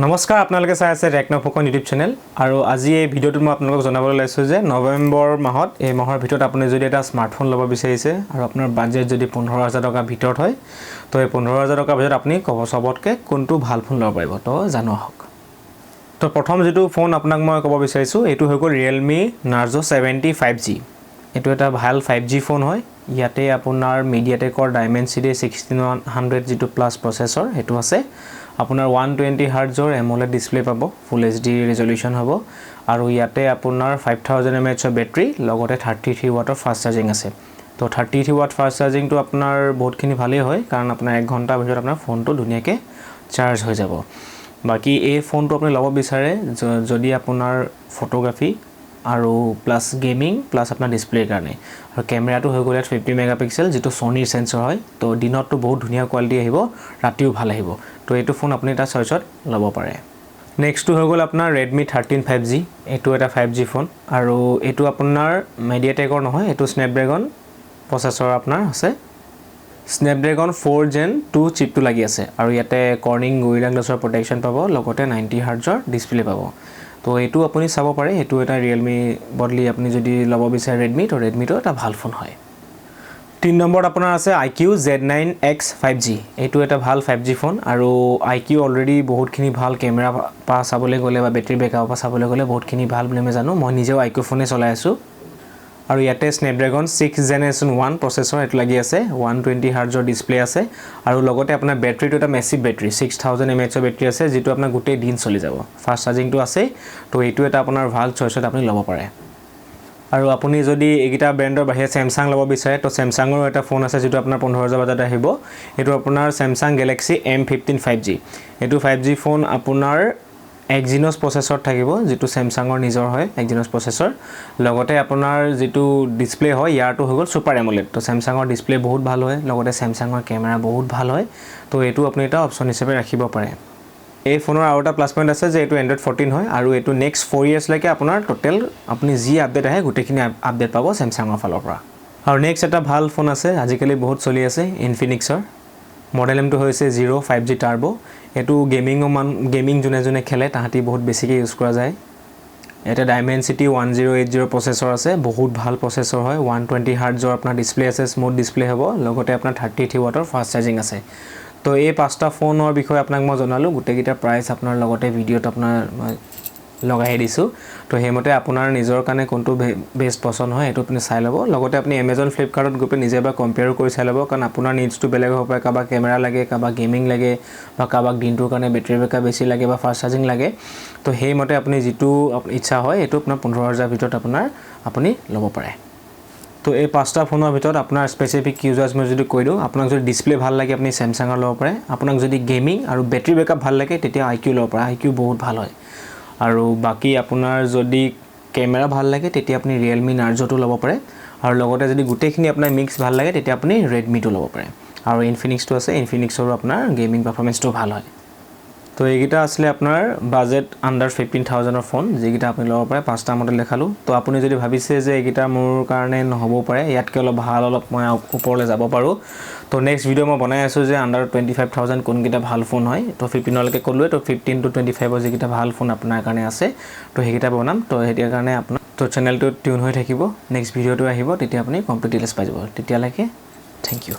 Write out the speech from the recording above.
নমস্কাৰ আপোনালোকে চাই আছে টেকন'ফোকন ইউটিউব চেনেল আৰু আজি এই ভিডিঅ'টো মই আপোনালোকক জনাবলৈ লৈছোঁ যে নৱেম্বৰ মাহত এই মাহৰ ভিতৰত আপুনি যদি এটা স্মাৰ্টফোন ল'ব বিচাৰিছে আৰু আপোনাৰ বাজেট যদি 15000 টকাৰ ভিতৰত হয় তো এই 15000 টকাৰ ভিতৰত আপুনি সবতকৈ কোনটো ভাল ফোন ল'ব পাৰিব তো জানো আহক। তো প্ৰথম যেটো ফোন আপোনাক মই ক'ব বিচাৰিছোঁ এইটো হৈ গ'ল Realme Narzo 70 5G। এইটো এটা ভাল 5G ফোন হয়। ইয়াতে আপোনাৰ MediaTekৰ Dimensity 1600 যেটো প্লাস প্ৰচেছৰ হেতু আছে। আপোনাৰ 120 হাৰ্টজৰ AMOLED ডিসপ্লে পাব, ফুল HD ৰেজলিউশন হ'ব আৰু ইয়াতে আপোনাৰ 5000 mAh বেটাৰী লগতে 33 ওয়াটৰ ফাষ্ট চাৰ্জিং আছে। তো 33 ওয়াট ফাষ্ট চাৰ্জিং তো আপোনাৰ বহুতখিনি ভালেই হয় কাৰণ আপোনাৰ 1 ঘণ্টাৰ ভিতৰত আপোনাৰ ফোনটো ধুনীয়াকৈ চাৰ্জ হৈ যাব। বাকি এই ফোনটো আপুনি ল'ব বিচাৰে যদি আপোনাৰ ফটোগ্ৰাফি আৰু প্লাস গেমিং প্লাস আপোনাৰ ডিসপ্লেৰ কাৰণে আৰু কেমেৰাটো হৈ গ'ল 50 মেগাপিক্সেল যেটো Sonyৰ সেন্সৰ হয়। তো দিনতটো বহুত ধুনীয়া কোৱালিটি আহিব, ৰাতিও ভাল আহিব। তো এইটো ফোন আপুনি এটা চইচত ল'ব পাৰে। নেক্সটটো হৈ গ'ল আপোনাৰ Redmi 13 5G। এইটো এটা 5G ফোন আৰু এইটো আপোনাৰ MediaTekৰ নহয়, এইটো Snapdragon প্ৰচেছৰ আপোনাৰ আছে। Snapdragon 4 Gen 2 চিপটো লাগি আছে আৰু ইয়াতে Corning Gorilla Glassৰ প্ৰটেকচন পাব লগতে 90 হাৰ্টজৰ ডিসপ্লে পাব। তো এইটো আপুনি চাব পাৰে, এইটো এটা Realme বদলি আপুনি যদি ল'ব বিচাৰে Redmi তো Redmi তো এটা ভাল ফোন হয়। 3 নম্বৰত আপোনাৰ আছে IQ Z9X 5G। এইটো এটা ভাল 5G ফোন আৰু IQ অলৰেডি বহুতখিনি ভাল কেমেৰা পা চাবলৈ গ'লে বা বেটাৰী বেকআপ পা চাবলৈ গ'লে বহুতখিনি ভাল বুলি মই জানো। মই নিজেও IQ ফোনে চলাই আছো আৰু ইয়াতে Snapdragon 6 Generation 1 প্ৰচেছৰ এটো লাগি আছে, 120 হাৰ্টজৰ ডিসপ্লে আছে আৰু লগতে আপোনাৰ বেটাৰীটো এটা মেসিভ বেটাৰী 6000 mAh বেটাৰী আছে যেটো আপোনাৰ গোটেই দিন চলি যাব। ফাষ্ট চাৰ্জিংটো আছে। তো এইটো এটা আপোনাৰ ভাল চইচত আপুনি ল'ব পাৰে। আৰু আপুনি যদি এইগিটা ব্ৰ্যান্ডৰ বাহিৰে Samsung ল'ব বিচাৰে তো Samsungৰ এটা ফোন আছে যেটো আপোনাৰ 15000 বাজেট আহিব। এটো আপোনাৰ Samsung Galaxy M15 5G। এটো 5G ফোন আপোনাৰ Exynos প্ৰচেছৰ থাকিব যেটো Samsungৰ নিজৰ হয় Exynos প্ৰচেছৰ। লগতে আপোনাৰ যেটো ডিসপ্লে হয় ইয়াৰটো হৈ গ'ল সুপাৰ AMOLED। তো Samsungৰ ডিসপ্লে বহুত ভাল হয় লগতে Samsungৰ কেমেৰা বহুত ভাল হয়। তো এটো আপুনি এটা অপচন হিচাপে ৰাখিব পাৰে। এই ফোনৰ আৰু এটা প্লাস পইণ্ট আছে যে এটো Android 14 হয় আৰু এটো নেক্সট 4 ইয়াৰ্স লৈকে আপোনাৰ টোটাল আপুনি যি আপডেট আহে গোটেইখিনি আপডেট পাব Samsungৰ ফালৰ পৰা। আৰু নেক্সট এটা ভাল ফোন আছে আজিকালি বহুত চলি আছে Infinixৰ। মডেল নেমটো হৈছে 05G Turbo। এটো গেমিং জুনে খেলে তাহাঁতি বহুত বেছিকৈ ইউজ কৰা যায়। এটা Dimensity 1080 প্ৰচেছৰ আছে, বহুত ভাল প্ৰচেছৰ হয়। 120 হাৰ্টজৰ আপোনাৰ ডিসপ্লে আছে, স্মুথ ডিসপ্লে হ'ব লগতে আপোনাৰ 33 ওয়াটৰ ফাষ্ট চাৰ্জিং আছে। তো এই পাঁচটা ফোনৰ বিষয়ে আপোনাক মই জনালো, গোটেইকেইটা প্ৰাইস আপোনাৰ লগতে ভিডিঅ'ত আপোনাৰ লগাই দিছো। তো হেমতে আপোনাৰ নিজৰ কাৰণে কোনটো বেষ্ট পছন্দ হয় এটো আপুনি চাই ল'ব। লগতে আপুনি Amazon Flipkartত গৈ নিজে বা কম্পেয়াৰ কৰি চাই ল'ব কাৰণ আপোনাৰ নিডছটো বেলেগ হ'ব পাৰে, কাবা কেমেৰা লাগে, কাবা গেমিং লাগে বা কাবাক দিনটোৰ কাৰণে বেটাৰী বেকআপ বেছি লাগে বা ফাষ্ট চাৰ্জিং লাগে। তো হেমতে আপুনি যেটো ইচ্ছা হয় এটো আপোনাৰ 15000 ভিতৰত আপুনি ল'ব পাৰে। তো এই পাঁচটা ফোনৰ ভিতৰত আপোনাৰ স্পেসিফিক ইউজাৰ্স মই যদি কৈ দিওঁ, আপোনাক যদি ডিসপ্লে ভাল লাগে আপুনি Samsungৰ ল'ব পাৰে। আপোনাক যদি গেমিং আৰু বেটাৰী বেকআপ ভাল লাগে তেতিয়া IQ ল'ব পাৰে, IQ বহুত ভাল হয়। আৰু বাকি আপোনাৰ যদি কেমেৰা ভাল লাগে তেতিয়া আপুনি Realme Narzo টো ল'ব পাৰে আৰু লগতে যদি গোটেইখিনি আপোনাৰ মিক্স ভাল লাগে তেতিয়া আপুনি Redmi টো ল'ব পাৰে। আৰু Infinix টো আছে, Infinixৰো আপোনাৰ গেমিং পাৰফৰম্যান্সটো ভাল হয়। তো এইগিটা আসলে আপোনাৰ বাজেট আন্ডাৰ 15000 ফোন যেগিটা আপুনি ল'ব পাৰে। পাঁচটা মডেল দেখালো। তো আপুনি যদি ভাবিছে যে এইগিটা মোৰ কাৰণে নহ'ব পাৰে, ইয়াতকৈ অলপ ভাল অলপ মই ওপৰলৈ যাব পাৰো, তো নেক্সট ভিডিও মই বনাই আছো যে আন্ডাৰ 25000 কোনগিটা ভাল ফোন হয়। তো 15 লৈকে ক'লোৱে, তো 15 to 25 ৰ যেগিটা ভাল ফোন আপোনাৰ কাৰণে আছে তো সেইগিটা বনাম। তো হেতিয়াৰ কাৰণে আপোনাৰ তো চেনেলটো টিউন হৈ থাকিব। নেক্সট ভিডিওটো আহিব তেতিয়া আপুনি কমপ্লিট ডিটেইলছ পাই যাব। তেতিয়ালৈকে থ্যাংক ইউ।